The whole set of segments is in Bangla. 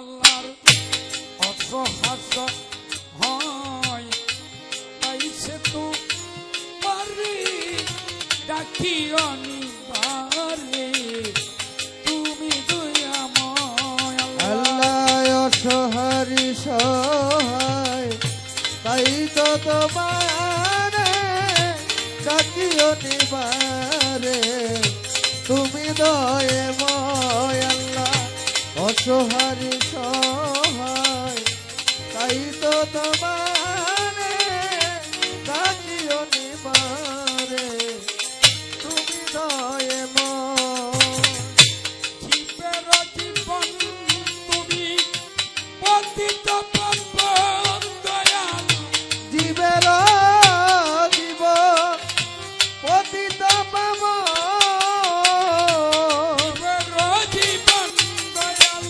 আল্লাহর অসহায় হয় তাইছে তো পারি ডাকি অনিবারে তুমি দয়াময় আল্লাহ অসহারি সহায় তাই তো তোমার ডাকি অনিবারে তুমি দয়াময় আল্লাহ অসহারি সহায় তাই তো তোমার ডাকি অনিবারে তুমি দয়াময় জীবের জীবন তুমি পতিত পাবন দয়াল জীবের জীব পতিত পাব জীবের জীবন দয়াল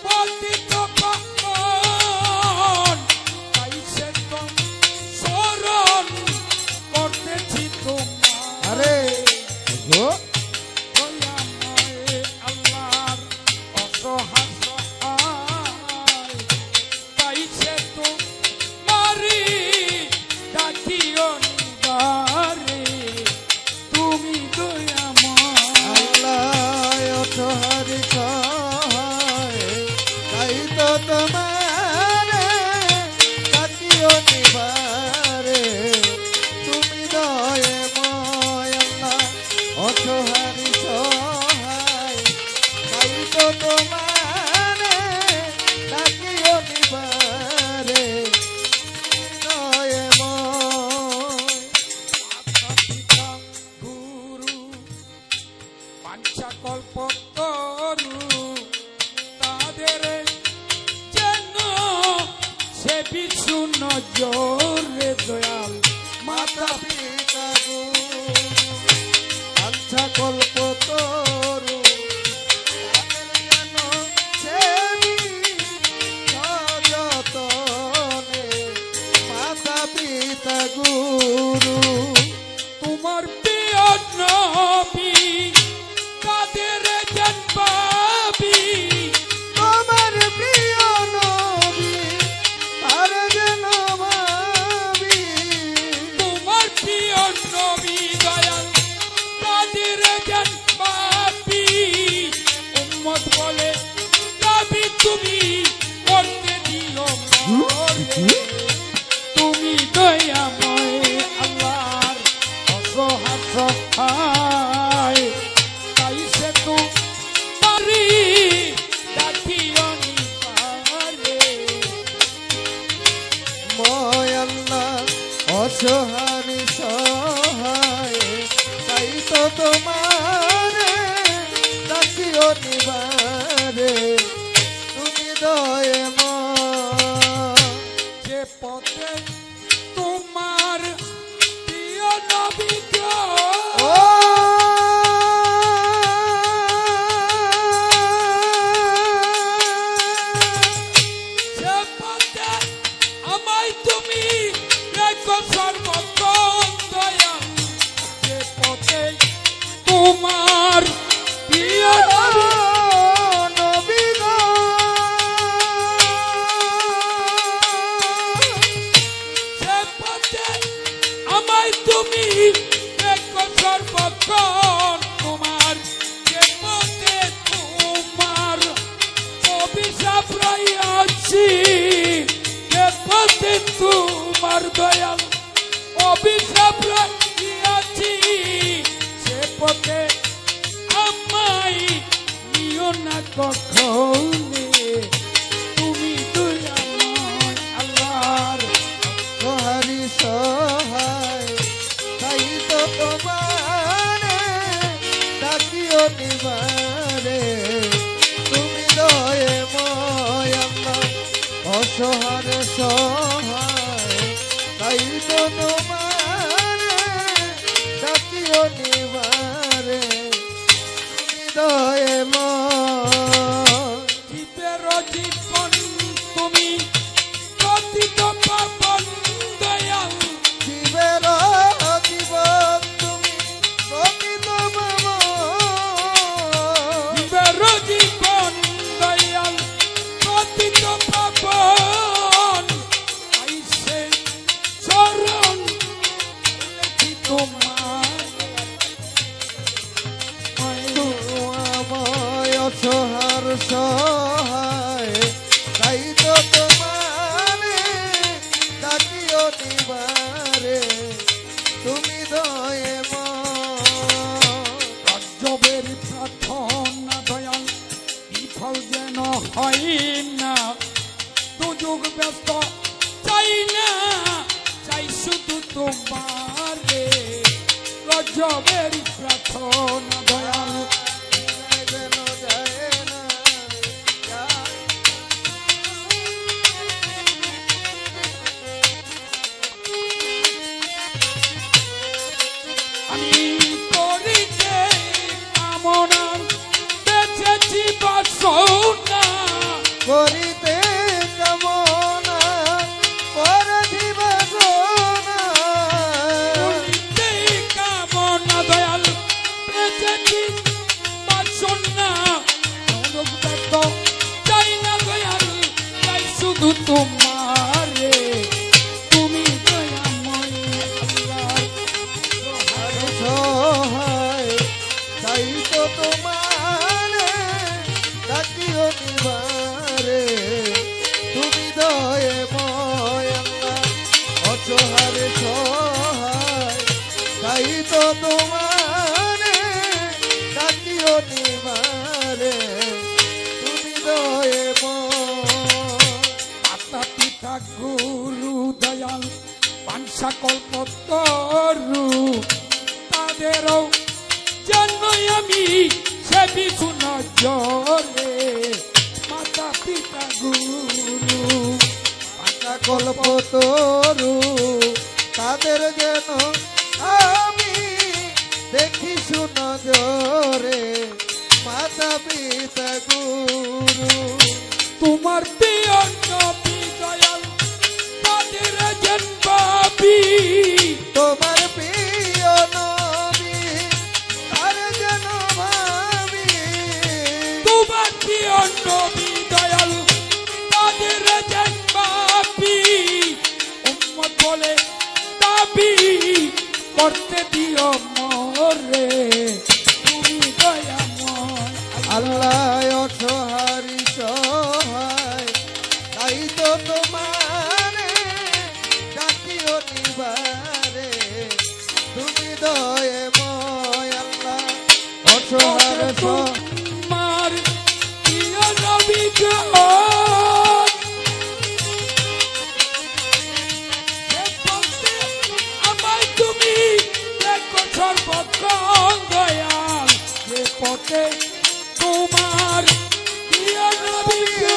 পতিত পাবন তাইছে তো স্মরণ করতেছি তোমার আরে গো দয়াময় আল্লাহর অসহায় সহায় তাইছে তো মারি ডাকি অনিবারে তুমি দয়াময় আল্লাহ অসহারি সহায় তাই তো তোমার ডাকি অনিবারে তুমি দয়াময় আল্লাহ অসহারি সহায় তাই তো তোমার ডাকি অনিবারে তুমি দয়াময় মাতা পিতা গুরু পাঞ্চা কল্প তরু তাদের যেন সে বিছু নজরে দয়াল মাতা পিতা আচ্ছা কল্প তরু তাদের যেন সেবি সযতনে মাতা পিতা গুরু তোমার প্রিয় নবী কাদের যেন পাবি তোমার প্রিয় নবী আর যেন ভাবি তোমার প্রিয় নবী দয়াল কাদের যেন পাবি উম্মত বলে নবী তুমি করতে দিও মরে তুমি দয়াময় আল্লাহর অসহায় সহায় তাইছে তো পারি ডাকি অনিবারে ময় আল্লাহ অসহারি সহায় তাই তো তোমার ডাকি অনিবারে তুমি দয়াময় যে পথে তোমার প্রিয় নবী ও যে পথে আমায় তুমি রেখো সর্বক্ষণ দয়াল যে পথে তোমার প্রিয় নবী নবী গো সে পথে আমায় তুমি রেখো সর্বক্ষণ তোমার যে পথে তোমার অভিশাপ রইয়াছি যে পথে তোমার দয়াল অভিশাপ রইয়াছি সে পথে আমায় নিও না কখনে তুমি দয়াময় আল্লাহর সহারি সহায় তাই তো তোমার ডাকি অনিবারে তুমি দয়াময় আল্লাহ অসহার সহায় তাই তো তোমার ডাকি অনিবারে তুমি দয়াময় জীবে অসহার সহায় তাই তো তোমারে ডাকিও নিবারে তুমি দয়ে রাজ্যবের প্রার্থনা দয়াল বিফল যেন হয় না দুযোগ ব্যস্ত চাই না চাই শুধু তোমারে রাজ্যবের প্রার্থনা দয়াল যেন যায় না আমি করিতে কামনা বেঁচেছি বাসনা করিতে কামনা করে দিবাসনা করিতে কামনা দয়াল বেঁচেছি বাসনা অনুক ব্যস্ত চাই না দয়াল চাই শুধু তোমারে তুমি দয়াময় আল্লাহ আর সহায় তাই তো তোমারে ডাকিও নিবারে তুমি দয়ে ময়না অসহারে সহায় তাই তো তোমারে ডাকিও নিবারে তুমি দয়ে মাতা পিতা গুরু দয়াল পাংশা কল্পতরু তাদেরও জন্মই আমি সেবি নজরে মাতা পিতা গুরু আশা কল্প তরু তাদের যেন আমি দেখি সুনজরে মাতা পিতা গুরু তোমার প্রিয় নবী দয়াল তাদের জন্মাবি তোমার প্রিয় নবী তার যেন ভাবি তোমার প্রিয় নবী দয়াল তাদের জন্মাবি উম্মত বলে দাবি করতে দিও মোরে তুমি দয়াময় আল্লাহ অসহারি সহায় তাই তো তোমারে ডাকিও নিবারে তুমি দয়ে ময় আল্লাহ অসহার তোমার প্রিয় নবী গো আমায় তুমি দেখো সর্বক্ষণ দয়াল যে পথে তোমার প্রিয় নবী গো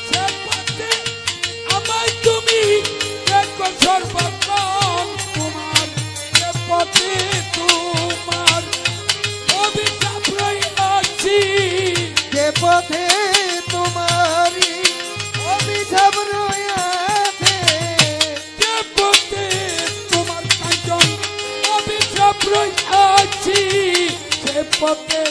সে পথে আমায় তুমি দেখো সর্বক্ষণ তোমার সে পথে তোমার অভিশাপ রইয়াছি যে পথে তোমারি অভিশাপ রয়েছে যে পথে তোমার কাঞ্চন অভিশাপ রইয়াছি সে পথে